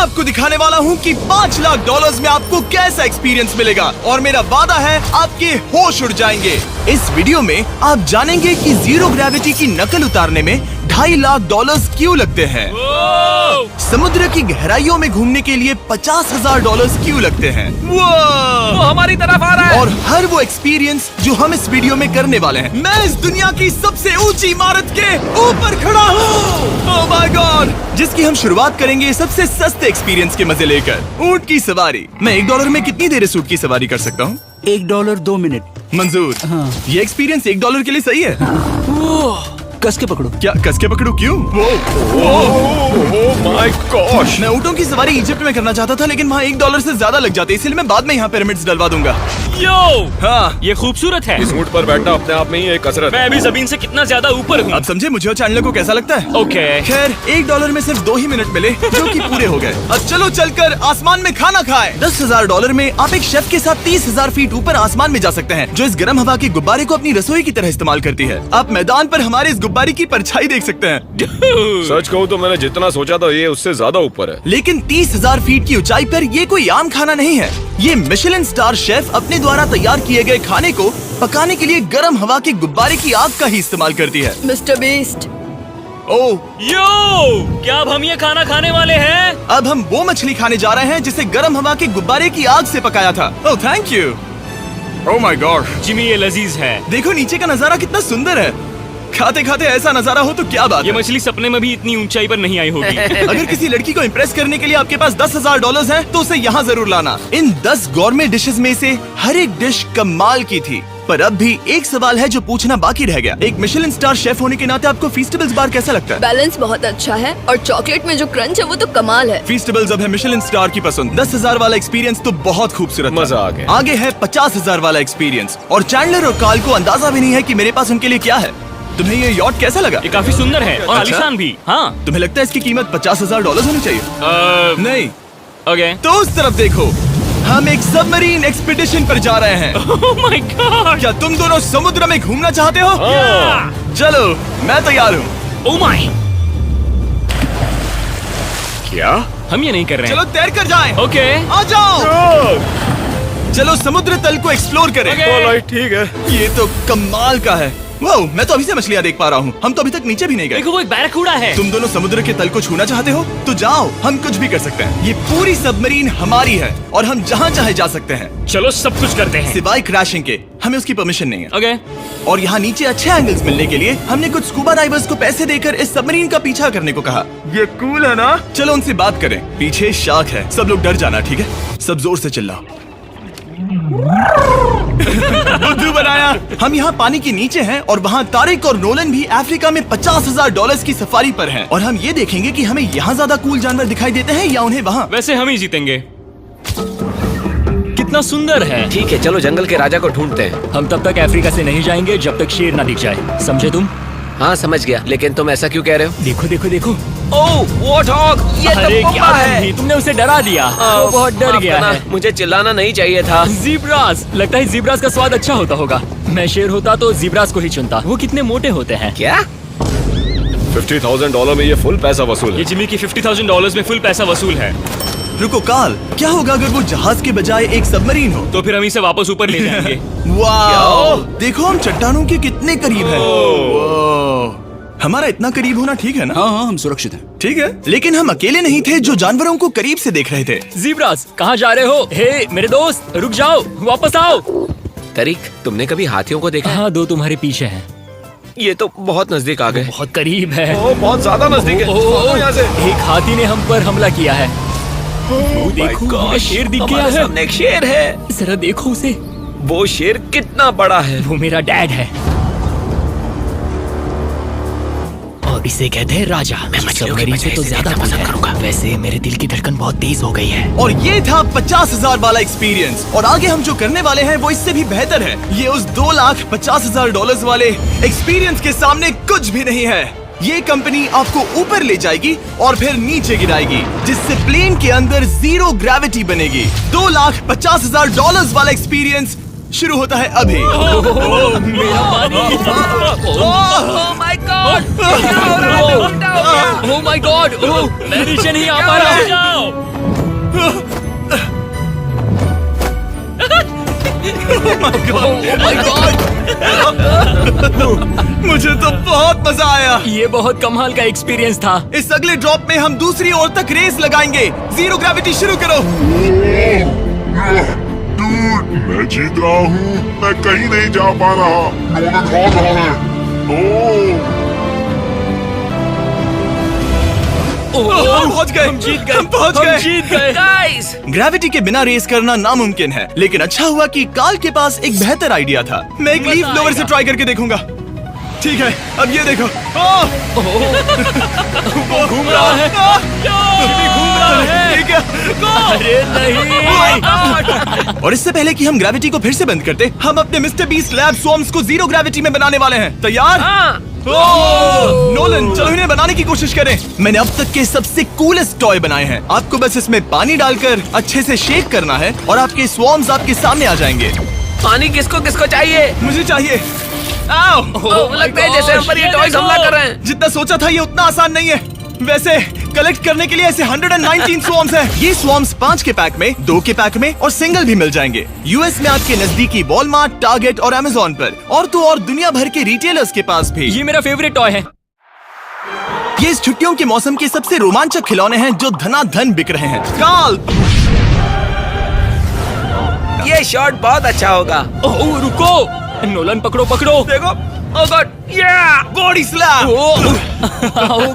आपको दिखाने वाला हूँ कि 5 लाख डॉलर्स में आपको कैसा एक्सपीरियंस मिलेगा और मेरा वादा है आपके होश उड़ जाएंगे। इस वीडियो में आप जानेंगे कि जीरो ग्रेविटी की नकल उतारने में 2.5 लाख डॉलर्स क्यों लगते हैं, समुद्र की गहराइयों में घूमने के लिए 50,000 डॉलर्स क्यों लगते हैं, वो हमारी तरफ आ रहा है। और हर वो एक्सपीरियंस जो हम इस वीडियो में करने वाले हैं। मैं इस दुनिया की सबसे ऊंची इमारत के ऊपर खड़ा हूँ, ओह माय गॉड, जिसकी हम शुरुआत करेंगे सबसे सस्ते एक्सपीरियंस के मजे लेकर, ऊंट की सवारी। मैं $1 में कितनी देर इस ऊंट की सवारी कर सकता हूँ? $1 2 मिनट। मंजूर। हाँ। ये एक्सपीरियंस $1 के लिए सही है। कस के पकड़ो। क्या कस के पकड़ू? क्यों? माय गॉश, मैं ऊँटों की सवारी इजिप्ट में करना चाहता था, लेकिन वहाँ $1 से ज्यादा लग जाते, इसलिए मैं बाद में यहाँ पिरामिड्स डलवा दूंगा। यो, हाँ, ये खूबसूरत है। इस ऊंट पर बैठना अपने आप में ही एक कसरत मैं है। अभी जमीन से कितना ज्यादा ऊपर हूँ। अब समझे मुझे और चैंडलर को कैसा लगता है? ओके। खैर, $1 में सिर्फ 2 ही मिनट मिले, जो कि पूरे हो गए। अब चलो चलकर आसमान में खाना खाएं। $10,000 में आप एक शेफ के साथ 30,000 फीट ऊपर आसमान में जा सकते हैं, जो इस गर्म हवा के गुब्बारे को अपनी रसोई की तरह इस्तेमाल करती है। आप मैदान पर हमारे इस गुब्बारे की परछाई देख सकते हैं। सच कहूँ तो मैंने जितना सोचा था ये उससे ज्यादा ऊपर है। लेकिन 30,000 फीट की ऊंचाई पर ये कोई आम खाना नहीं है। ये मिशेलिन स्टार शेफ अपने द्वारा तैयार किए गए खाने को पकाने के लिए गर्म हवा के गुब्बारे की आग का ही इस्तेमाल करती है। मिस्टर बीस्ट, ओह, यो, क्या अब हम ये खाना खाने वाले हैं? अब हम वो मछली खाने जा रहे हैं जिसे गर्म हवा के गुब्बारे की आग से पकाया था। Oh thank you. Oh my God, Jimmy, ये लजीज है। देखो नीचे का नजारा कितना सुंदर है। खाते खाते ऐसा नजारा हो तो क्या बात ये है। मछली सपने में भी इतनी ऊंचाई पर नहीं आई होगी। अगर किसी लड़की को इम्प्रेस करने के लिए आपके पास $10,000 है तो उसे यहाँ जरूर लाना। इन 10 गौरमेट डिशेस में से हर एक डिश कमाल की थी, पर अब भी एक सवाल है जो पूछना बाकी रह गया। एक मिशेलिन स्टार शेफ होने के नाते आपको फीस्टेबल्स बार कैसा लगता है? बैलेंस बहुत अच्छा है और चॉकलेट में जो क्रंच है वो तो कमाल है। फीस्टेबल्स अब है मिशेलिन स्टार की पसंद। 10,000 वाला एक्सपीरियंस तो बहुत खूबसूरत था। मजा आ गया। आगे है 50,000 वाला एक्सपीरियंस, और चैंडलर और कार्ल को अंदाजा भी नहीं है कि मेरे पास उनके लिए क्या है। तुम्हें ये यॉट कैसा लगा? ये काफी सुंदर है और अच्छा? आलीशान भी। हाँ। तुम्हें लगता है इसकी कीमत $50,000 होनी चाहिए? नहीं। ओके। तो उस तरफ देखो, हम एक सबमरीन एक्सपीडिशन पर जा रहे हैं। Oh my God. क्या तुम दोनों समुद्र में घूमना चाहते हो? चलो, मैं तैयार हूँ। Oh my. क्या? हम ये नहीं कर रहे चलो हैं। तैर कर जाएं। ओके। आ जाओ। चलो समुद्र तल को एक्सप्लोर करें। Okay. ऑलराइट, ठीक है। ये तो कमाल का है। वाह, मैं तो अभी से मछलियाँ देख पा रहा हूँ। हम तो अभी तक नीचे भी नहीं गए। देखो, वो एक बैरकूडा है। तुम दोनों समुद्र के तल को छूना चाहते हो तो जाओ, हम कुछ भी कर सकते हैं। ये पूरी सबमरीन हमारी है और हम जहाँ चाहे जा सकते हैं, चलो सब कुछ करते हैं। सिवाय क्रैशिंग के। हमें उसकी परमिशन नहीं है। ओके। और यहाँ नीचे अच्छे एंगल्स मिलने के लिए हमने कुछ स्कूबा डाइवर्स को पैसे देकर इस सबमरीन का पीछा करने को कहा। ये कूल है ना? चलो उनसे बात करें। पीछे शार्क है, सब लोग डर जाना, ठीक है? सब जोर से चिल्लाओ। बुद्धू बनाया। हम यहाँ पानी के नीचे हैं और वहाँ तारिक और नोलन भी अफ्रीका में $50,000 की सफारी पर हैं, और हम ये देखेंगे कि हमें यहाँ ज्यादा कूल जानवर दिखाई देते हैं या उन्हें वहाँ। वैसे हम ही जीतेंगे। कितना सुंदर है। ठीक है, चलो जंगल के राजा को ढूंढते हैं। हम तब तक अफ्रीका से नहीं जाएंगे जब तक शेर ना दिख जाए, समझे तुम? हाँ समझ गया, लेकिन तुम ऐसा क्यों कह रहे हो? देखो देखो देखो। ओह वॉर्थॉग, ये अरे तो क्या पोपा है। तुम तुमने उसे डरा दिया। वो बहुत डर माफ गया करना, है। मुझे चिल्लाना नहीं चाहिए था। ज़ीब्रास, लगता है ज़ीब्रास का स्वाद अच्छा होता होगा। मैं शेर होता तो ज़ीब्रास को ही चुनता। वो कितने मोटे होते हैं। क्या? $50,000 में ये फुल पैसा वसूल ये है। जिमी की $50,000 में फुल पैसा वसूल है। रुको कार्ल, क्या होगा अगर वो जहाज के बजाय एक सबमरीन हो? तो फिर हम इसे वापस ऊपर ले जाएंगे। वाह, देखो हम चट्टानों के कितने करीब हैं। वाह, हमारा इतना करीब होना ठीक है ना? हाँ हाँ, हम सुरक्षित हैं। ठीक है, लेकिन हम अकेले नहीं थे जो जानवरों को करीब से देख रहे थे। ज़ीब्रास, कहाँ जा रहे हो? हे मेरे दोस्त, रुक जाओ, वापस आओ। तरीक, तुमने कभी हाथियों को देखा है? हाँ, 2 तुम्हारे पीछे हैं। ये तो बहुत नजदीक आ गए। बहुत करीब है। ओह, बहुत ज्यादा नजदीक है। ओह, यहाँ से। एक हाथी ने हम पर हमला किया है। वो देखो, हमें शेर दिख गया हमारे है। सामने एक शेर है। जरा देखो उसे। वो शेर कितना बड़ा है। वो मेरा डैड है और इसे कहते हैं राजा। मैं मछलियों के सबमरीन से बजाय तो इसे ज्यादा देखना पसंद है। करूंगा। वैसे मेरे दिल की धड़कन बहुत तेज हो गई है। और ये था 50,000 वाला एक्सपीरियंस, और आगे हम जो करने वाले हैं वो इससे भी बेहतर है। ये उस $2,50,000 वाले एक्सपीरियंस के सामने कुछ भी नहीं है। ये कंपनी आपको ऊपर ले जाएगी और फिर नीचे गिराएगी, जिससे प्लेन के अंदर जीरो ग्रेविटी बनेगी। $2,50,000 वाला एक्सपीरियंस शुरू होता है अभी। मेरा पानी। Oh my God, oh my God, मैं नीचे नहीं आ पा रहा हूँ। मजा आया। ये बहुत कमाल का एक्सपीरियंस था। इस अगले ड्रॉप में हम दूसरी ओर तक रेस लगाएंगे। जीरो ग्रेविटी शुरू करो। डूड, मैं जीत रहा हूँ। मैं कहीं नहीं जा पा रहा। नोलन भाग रहा है। हम पहुंच गए। हम जीत गए। हम पहुंच गए। जीत गए। गाइस, ग्रेविटी के बिना रेस करना नामुमकिन है, लेकिन अच्छा हुआ कि कार्ल के पास एक बेहतर आइडिया था। मैं एक लीफ ब्लोअर से ट्राई करके देखूंगा। ठीक है, अब ये देखो। वो घूम रहा है। जिमी घूम रहा है। ठीक है। अरे नहीं। और इससे पहले कि हम ग्रेविटी को फिर से बंद करते, हम अपने मिस्टर बीस्ट लैब स्वॉर्म्स को जीरो ग्रेविटी में बनाने वाले हैं। तैयार? नोलन, चलो इन्हें बनाने की कोशिश करें। मैंने अब तक के सबसे कूलेस्ट टॉय बनाए हैं। आपको बस इसमें पानी डालकर अच्छे से शेक करना है और आपके स्वॉर्म्स आपके सामने आ जाएंगे। पानी किसको किसको चाहिए? मुझे चाहिए। लगता है जैसे हम पर ये टॉयज हमला कर रहे हैं। जितना सोचा था ये उतना आसान नहीं है। वैसे कलेक्ट करने के लिए ऐसे 119 स्वॉर्म्स हैं। ये स्वॉर्म्स 5 के पैक में, 2 के पैक में और सिंगल भी मिल जाएंगे। यूएस में आपके नजदीकी वॉलमार्ट, टारगेट और अमेज़न पर, और तो और दुनिया भर के रिटेलर्स के पास भी। ये मेरा फेवरेट टॉय है। ये इस छुट्टियों के मौसम के सबसे रोमांचक खिलौने हैं जो धनाधन बिक रहे हैं। कार्ल, ये शॉट बहुत अच्छा होगा। ओह रुको, नोलन पकड़ो पकड़ो। देखो, ओह गॉड, या बॉडी स्लैम। ओह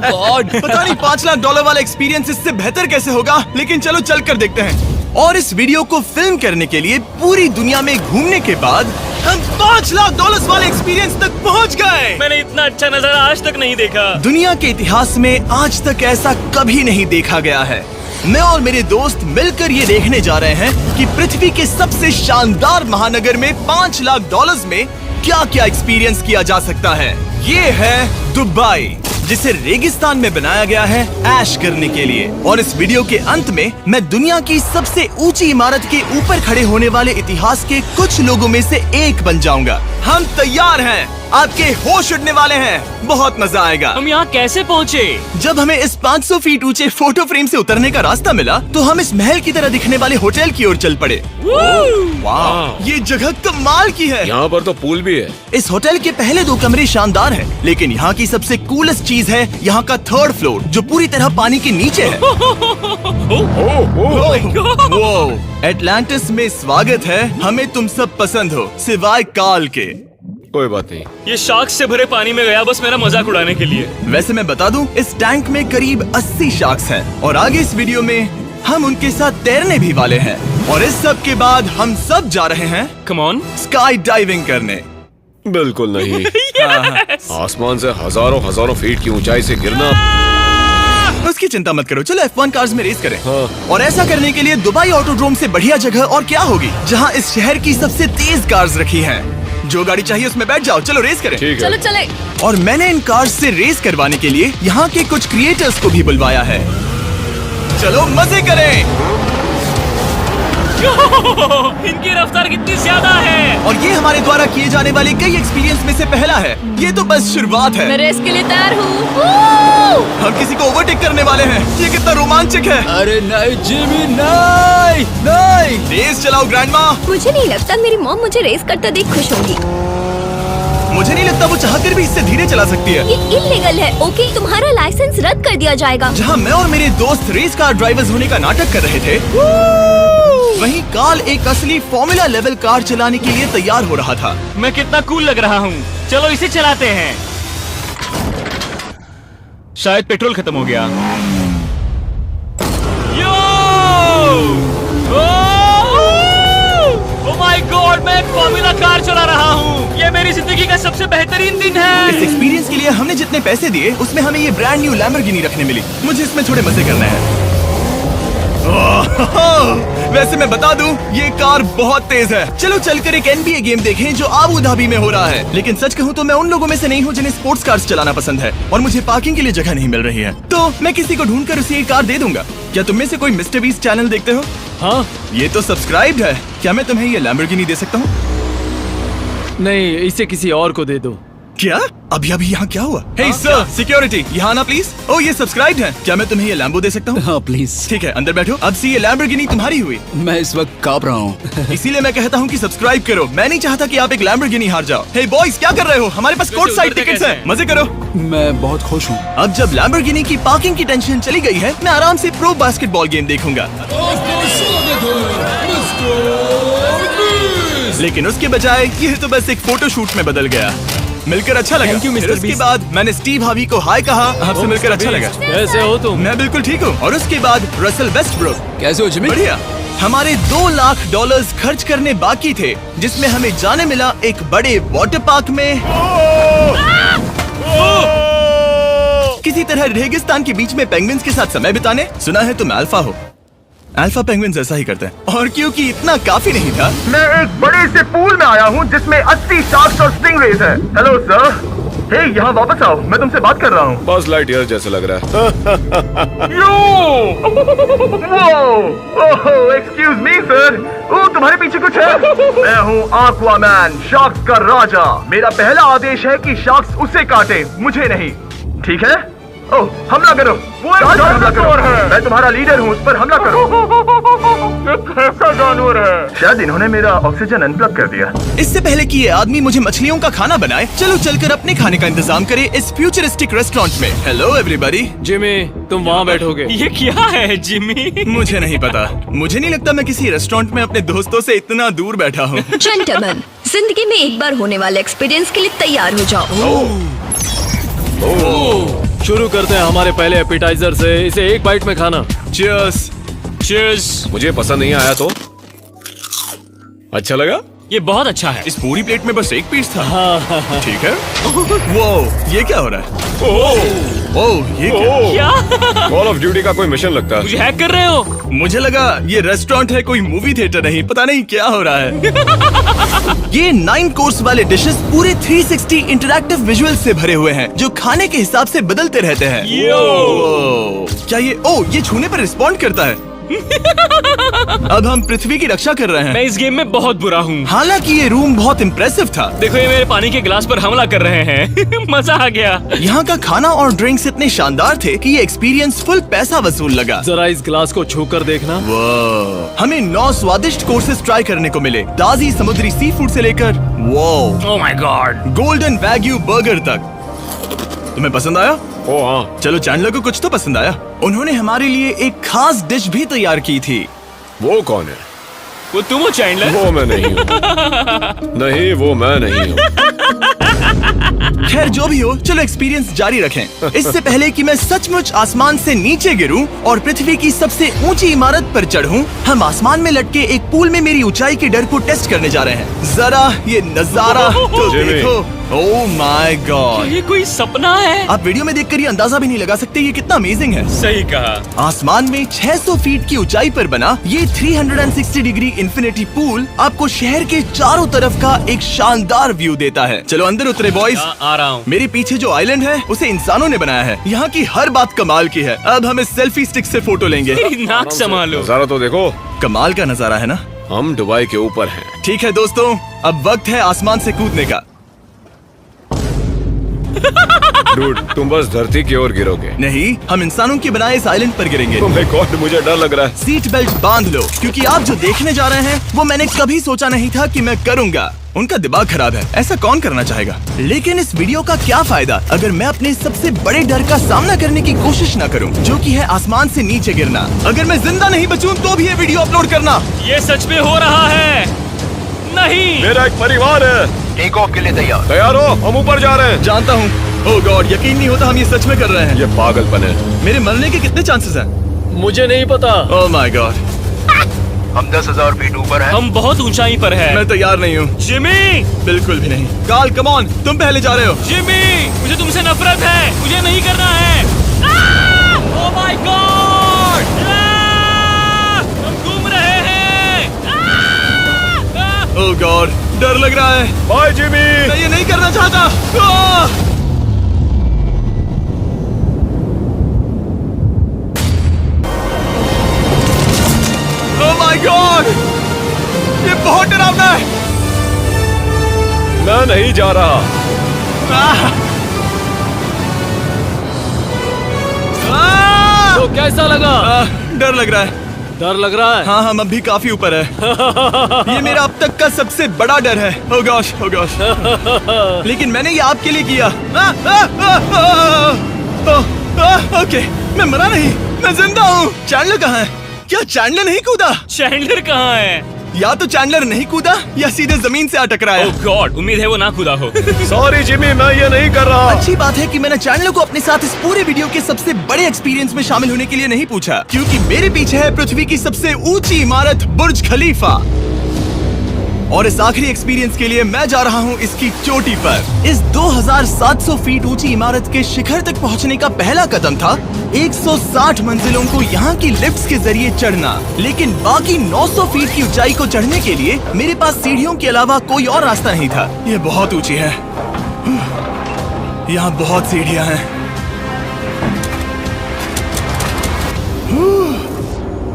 गॉड। पता नहीं $5 लाख वाला एक्सपीरियंस इससे बेहतर कैसे होगा, लेकिन चलो चल कर देखते हैं। और इस वीडियो को फिल्म करने के लिए पूरी दुनिया में घूमने के बाद हम $5 लाख वाले एक्सपीरियंस तक पहुंच गए। मैंने इतना अच्छा नजारा आज तक नहीं देखा। दुनिया के इतिहास में आज तक ऐसा कभी नहीं देखा गया है। मैं और मेरे दोस्त मिलकर ये देखने जा रहे हैं कि पृथ्वी के सबसे शानदार महानगर में $5 लाख में क्या क्या एक्सपीरियंस किया जा सकता है। ये है दुबई, जिसे रेगिस्तान में बनाया गया है ऐश करने के लिए। और इस वीडियो के अंत में मैं दुनिया की सबसे ऊंची इमारत के ऊपर खड़े होने वाले इतिहास के कुछ लोगों में से एक बन जाऊंगा। हम तैयार हैं, आपके होश उड़ने वाले हैं, बहुत मजा आएगा। हम यहाँ कैसे पहुँचे? जब हमें इस 500 फीट ऊंचे फोटो फ्रेम से उतरने का रास्ता मिला तो हम इस महल की तरह दिखने वाले होटल की ओर चल पड़े। वाह, ये जगह कमाल की है। यहाँ पर तो पूल भी है। इस होटल के पहले 2 कमरे शानदार हैं, लेकिन यहाँ की सबसे कूलेस्ट चीज है यहाँ का 3rd फ्लोर, जो पूरी तरह पानी के नीचे है। एटलांटिस में स्वागत है। हमें तुम सब पसंद हो, सिवाय कार्ल के। कोई बात नहीं। ये शार्क्स से भरे पानी में गया बस मेरा मजाक उड़ाने के लिए। वैसे मैं बता दूं, इस टैंक में करीब 80 शार्क्स हैं और आगे इस वीडियो में हम उनके साथ तैरने भी वाले हैं। और इस सब के बाद हम सब जा रहे हैं कम ऑन। स्काई डाइविंग करने। बिल्कुल नहीं। आसमान से हजारों फीट की ऊंचाई से गिरना। उसकी चिंता मत करो, चलो F1 कार्स में रेस करें। हाँ। और ऐसा करने के लिए दुबई ऑटोड्रोम से बढ़िया जगह और क्या होगी, जहां इस शहर की सबसे तेज कार्स रखी हैं। जो गाड़ी चाहिए उसमें बैठ जाओ, चलो रेस करें। ठीक चलो है। चले। और मैंने इन कार्स से रेस करवाने के लिए यहाँ के कुछ क्रिएटर्स को भी बुलवाया है। चलो मजे करें। इनकी रफ्तार कितनी ज्यादा है। और ये हमारे द्वारा किए जाने वाले कई एक्सपीरियंस में से पहला है। ये तो बस शुरुआत है। मैं रेस के लिए तैयार हूँ। हम किसी को ओवरटेक करने वाले हैं। ये कितना रोमांचक है। अरे नहीं जिमी, नहीं नहीं। रेस चलाओ ग्रैंडमा। मुझे नहीं लगता मेरी मॉम मुझे रेस करता देख खुश होंगी। मुझे नहीं लगता वो चाहकर भी इससे धीरे चला सकती है। ये इल्लीगल है। ओके, तुम्हारा लाइसेंस रद्द कर दिया जाएगा। जहाँ मैं और मेरे दोस्त रेस कार ड्राइवर्स होने का नाटक कर रहे थे, वहीं कार्ल एक असली फॉर्मूला लेवल कार चलाने के लिए तैयार हो रहा था। मैं कितना कूल लग रहा हूँ। चलो इसे चलाते हैं। शायद पेट्रोल खत्म हो गया। यो! ओह माय गॉड, मैं एक फॉर्मूला कार चला रहा हूँ। ये मेरी जिंदगी का सबसे बेहतरीन दिन इस है। एक्सपीरियंस के लिए हमने जितने पैसे दिए उसमें हमें ये ब्रांड न्यू लैम्बोर्गिनी रखने मिली। मुझे इसमें थोड़े मजे करने हैं। वैसे मैं बता दूं, ये कार बहुत तेज है। चलो चलकर एक NBA गेम देखें जो आबू धाबी में हो रहा है। लेकिन सच कहूं तो मैं उन लोगों में से नहीं हूं जिन्हें स्पोर्ट्स कार्स चलाना पसंद है और मुझे पार्किंग के लिए जगह नहीं मिल रही है, तो मैं किसी को ढूंढकर उसे ये कार दे दूंगा। क्या तुम में से कोई मिस्टर बीस्ट चैनल देखते हो? हाँ। ये तो सब्सक्राइब्ड है। क्या मैं तुम्हें ये लैम्बोर्गिनी दे सकता हूँ? नहीं, इसे किसी और को दे दो। क्या? अभी अभी यहाँ क्या हुआ? हे सर, सिक्योरिटी, यहाँ आना प्लीज। ओ ये सब्सक्राइब है। क्या मैं तुम्हें ये लैम्बो दे सकता हूँ? हाँ प्लीज। ठीक है, अंदर बैठो। अब से ये लैम्बोर्गिनी तुम्हारी हुई। मैं इस वक्त कांप रहा हूँ। इसीलिए मैं कहता हूँ कि सब्सक्राइब करो। मैं नहीं चाहता कि आप एक लैम्बोर्गिनी हार जाओ। हे बॉयज, क्या कर रहे हो? हमारे पास कोर्ट साइड टिकट्स हैं। मजे करो। मैं बहुत खुश हूँ। अब जब लैम्बोर्गिनी की पार्किंग की टेंशन चली गई है, मैं आराम से प्रो बास्केटबॉल गेम देखूंगा। लेकिन उसके बजाय ये तो बस एक फोटो शूट में बदल गया। मिलकर अच्छा लगा। Thank you, Mr. फिर उसके Beast। बाद मैंने स्टीव हावी को हाय कहा। आपसे मिलकर अच्छा लगा। कैसे हो तुम? मैं बिल्कुल ठीक हूँ। और उसके बाद रसल वेस्टब्रुक। कैसे हो जिमी? बढ़िया। हमारे $2 लाख खर्च करने बाकी थे, जिसमें हमें जाने मिला एक बड़े वाटर पार्क में किसी तरह रेगिस्तान के बीच में पेंगुइन्स के साथ समय बिताने। सुना है तुम अल्फा हो। अल्फा पेंगुइन्स ऐसा ही करते हैं। और क्योंकि इतना काफी नहीं था, मैं एक बड़े से पूल में आया हूँ जिसमें 80 शार्क्स और स्टिंगरेज है। हेलो सर, हे यहाँ वापस आओ, मैं तुमसे बात कर रहा हूँ। बस लाइट ईयर जैसे लग रहा है। एक्सक्यूज मी सर, ओ तुम्हारे पीछे कुछ है? मैं हूँ आक्वामैन, शार्क्स का राजा। मेरा पहला आदेश है कि शार्क्स उसे काटे, मुझे नहीं। ठीक है? ओह, हमला करो। वो एक जानवर है। मैं तुम्हारा लीडर हूँ, उस पर हमला करो। एक कैसा जानवर है? शायद इन्होंने मेरा ऑक्सीजन अनप्लग कर दिया। इससे पहले कि ये आदमी मुझे मछलियों का खाना बनाए, चलो चलकर अपने खाने का इंतजाम करें इस फ्यूचरिस्टिक रेस्टोरेंट में। Hello everybody. जिमी, तुम वहाँ बैठोगे? ये क्या है जिमी? मुझे नहीं पता। मुझे नहीं लगता मैं किसी रेस्टोरेंट में अपने दोस्तों से इतना दूर बैठा हूँ। जेंटलमैन, जिंदगी में एक बार होने वाले एक्सपीरियंस के लिए तैयार हो जाओ। शुरू करते हैं हमारे पहले एपिटाइजर से। इसे एक बाइट में खाना। चीयर्स। चीयर्स। मुझे पसंद नहीं आया तो अच्छा लगा? ये बहुत अच्छा है। इस पूरी प्लेट में बस एक पीस था। ठीक है। वो ये क्या हो रहा है? ओह, ये क्या? कॉल ऑफ ड्यूटी का कोई मिशन लगता है। मुझे हैक कर रहे हो? मुझे लगा ये रेस्टोरेंट है, कोई मूवी थिएटर नहीं। पता नहीं क्या हो रहा है। ये 9 कोर्स वाले डिशेस पूरे 360 इंटरैक्टिव विजुअल से भरे हुए हैं, जो खाने के हिसाब से बदलते रहते हैं। क्या ये छूने पर रिस्पॉन्ड करता है? अब हम पृथ्वी की रक्षा कर रहे हैं। मैं इस गेम में बहुत बुरा हूँ। हालांकि ये रूम बहुत इम्प्रेसिव था। देखो, ये मेरे पानी के गिलास पर हमला कर रहे हैं। मजा आ गया। यहाँ का खाना और ड्रिंक्स इतने शानदार थे कि ये एक्सपीरियंस फुल पैसा वसूल लगा। जरा इस गिलास को छूकर देखना। हमें 9 स्वादिष्ट कोर्सेस ट्राई करने को मिले, ताजी समुद्री सी फूड से लेकर oh my God, golden wagyu burger तक। तुम्हें पसंद आया? ओ हाँ। चलो चैंडलर को कुछ तो पसंद आया। उन्होंने हमारे लिए एक खास डिश भी तैयार की थी। वो कौन है? वो तुम हो चैंडलर? वो मैं नहीं हूँ। नहीं, वो मैं नहीं हूँ। खैर जो भी हो, चलो एक्सपीरियंस जारी रखें। इससे पहले कि मैं सचमुच आसमान से नीचे गिरूं और पृथ्वी की सबसे ऊंची इमारत पर चढ़ूं, हम आसमान में लटके एक पूल में मेरी ऊंचाई के डर को टेस्ट करने जा रहे हैं। जरा ये नजारा तो जिमी। देखो। ओह माय गॉड, ये कोई सपना है? आप वीडियो में देखकर ये अंदाजा भी नहीं लगा सकते ये कितना अमेजिंग है। सही कहा। आसमान में 600 फीट की ऊंचाई पर बना ये 360 डिग्री इंफिनिटी पूल आपको शहर के चारों तरफ का एक शानदार व्यू देता है। चलो अंदर उतरे बॉयज। आ रहा हूँ। मेरे पीछे जो आइलैंड है उसे इंसानों ने बनाया है। यहाँ की हर बात कमाल की है। अब हम इस सेल्फी स्टिक से फोटो लेंगे। नाक संभालो। नजारा तो देखो। कमाल का नजारा है ना? हम दुबई के ऊपर हैं। ठीक है दोस्तों, अब वक्त है आसमान से कूदने का। डूड, तुम बस धरती की ओर गिरोगे। नहीं, हम इंसानों के बनाए इस आइलैंड पर गिरेंगे। Oh my God, मुझे डर लग रहा है। सीट बेल्ट बांध लो, क्योंकि आप जो देखने जा रहे हैं वो मैंने कभी सोचा नहीं था कि मैं करूंगा। उनका दिमाग खराब है, ऐसा कौन करना चाहेगा? लेकिन इस वीडियो का क्या फायदा अगर मैं अपने सबसे बड़े डर का सामना करने की कोशिश न करूं, जो कि है आसमान से नीचे गिरना। अगर मैं जिंदा नहीं बचूं तो भी ये वीडियो अपलोड करना। ये सच में हो रहा है? नहीं। मेरा एक परिवार है। टेक ऑफ के लिए तैयार। तैयार हो? हम ऊपर जा रहे हैं। जानता हूँ। ओह गॉड, यकीन नहीं होता हम ये सच में कर रहे हैं। ये पागलपन है। मेरे मरने के कितने चांसेस हैं? मुझे नहीं पता। Oh my God. हम 10,000 फीट ऊपर हैं। हम बहुत ऊंचाई पर हैं। मैं तैयार नहीं हूँ। जिमी, बिल्कुल भी नहीं। कार्ल कम ऑन, तुम पहले जा रहे हो। जिमी, मुझे तुमसे नफरत है। मुझे नहीं करना है। ओह माय गॉड, हम घूम रहे हैं। ओह गॉड, डर लग रहा है। Bye Jimmy. मैं ये नहीं करना चाहता। ओह माय गॉड, ये बहुत डरावना है। मैं नहीं जा रहा। तो कैसा लगा? डर लग रहा है। डर लग रहा है? हाँ हम अभी काफी ऊपर है। ये मेरा अब तक का सबसे बड़ा डर है। Oh gosh, oh gosh। लेकिन मैंने ये आपके लिए किया। ओके, मैं मरा नहीं, मैं जिंदा हूँ। चैंडलर कहाँ है? क्या चैंडलर नहीं कूदा? चैंडलर कहाँ है? या तो चैंडलर नहीं कूदा या सीधे जमीन से आ टकराया। ओह गॉड, उम्मीद है वो ना कूदा हो। सॉरी जिमी, मैं ये नहीं कर रहा। अच्छी बात है कि मैंने चैंडलर को अपने साथ इस पूरे वीडियो के सबसे बड़े एक्सपीरियंस में शामिल होने के लिए नहीं पूछा, क्योंकि मेरे पीछे है पृथ्वी की सबसे ऊंची इमारत बुर्ज खलीफा। और इस आखिरी एक्सपीरियंस के लिए मैं जा रहा हूँ इसकी चोटी पर। इस 2700 फीट ऊंची इमारत के शिखर तक पहुँचने का पहला कदम था 160 मंजिलों को यहाँ की लिफ्ट्स के जरिए चढ़ना, लेकिन बाकी 900 फीट की ऊंचाई को चढ़ने के लिए मेरे पास सीढ़ियों के अलावा कोई और रास्ता नहीं था। ये बहुत ऊंची है, यहाँ बहुत सीढ़ियाँ हैं।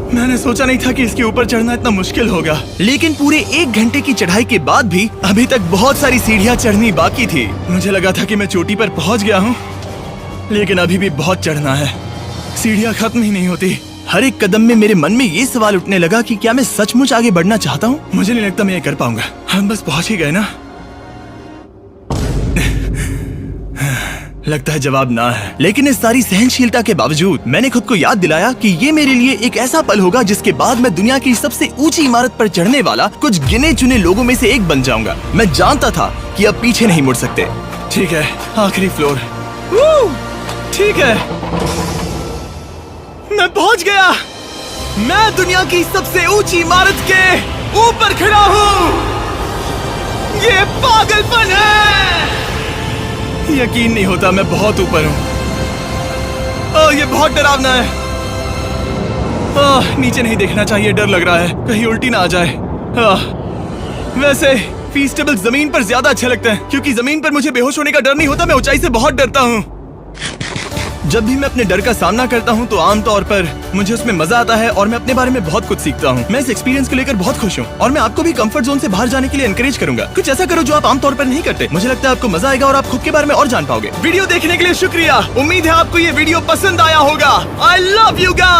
मैंने सोचा नहीं था कि इसके ऊपर चढ़ना इतना मुश्किल होगा, लेकिन पूरे 1 घंटे की चढ़ाई के बाद भी अभी तक बहुत सारी सीढ़ियाँ चढ़नी बाकी थी। मुझे लगा था कि मैं चोटी पर पहुँच गया हूँ, लेकिन अभी भी बहुत चढ़ना है। सीढ़ियाँ खत्म ही नहीं होती। हर एक कदम में मेरे मन में ये सवाल उठने लगा कि क्या मैं सचमुच आगे बढ़ना चाहता हूँ? मुझे नहीं लगता मैं ये कर पाऊंगा। हम बस पहुँच ही गए ना। लगता है जवाब ना है, लेकिन इस सारी सहनशीलता के बावजूद मैंने खुद को याद दिलाया कि ये मेरे लिए एक ऐसा पल होगा जिसके बाद मैं दुनिया की सबसे ऊंची इमारत पर चढ़ने वाला कुछ गिने चुने लोगों में से एक बन जाऊंगा। मैं जानता था कि अब पीछे नहीं मुड़ सकते। ठीक है, आखिरी फ्लोर। ठीक है, मैं पहुंच गया। मैं दुनिया की सबसे ऊंची इमारत के ऊपर खड़ा हूँ। ये पागलपन है। यकीन नहीं होता, मैं बहुत ऊपर हूँ। ओह, ये बहुत डरावना है। ओह, नीचे नहीं देखना चाहिए, डर लग रहा है कहीं उल्टी ना आ जाए। वैसे फीस्टेबल जमीन पर ज्यादा अच्छे लगते हैं, क्योंकि जमीन पर मुझे बेहोश होने का डर नहीं होता। मैं ऊंचाई से बहुत डरता हूँ। जब भी मैं अपने डर का सामना करता हूँ तो आमतौर पर मुझे उसमें मजा आता है और मैं अपने बारे में बहुत कुछ सीखता हूँ। मैं इस एक्सपीरियंस को लेकर बहुत खुश हूँ और मैं आपको भी कंफर्ट जोन से बाहर जाने के लिए एनकरेज करूंगा। कुछ ऐसा करो जो आप आमतौर पर नहीं करते। मुझे लगता है आपको मजा आएगा और आप खुद के बारे में और जान पाओगे। वीडियो देखने के लिए शुक्रिया। उम्मीद है आपको ये वीडियो पसंद आया होगा। I love you guys.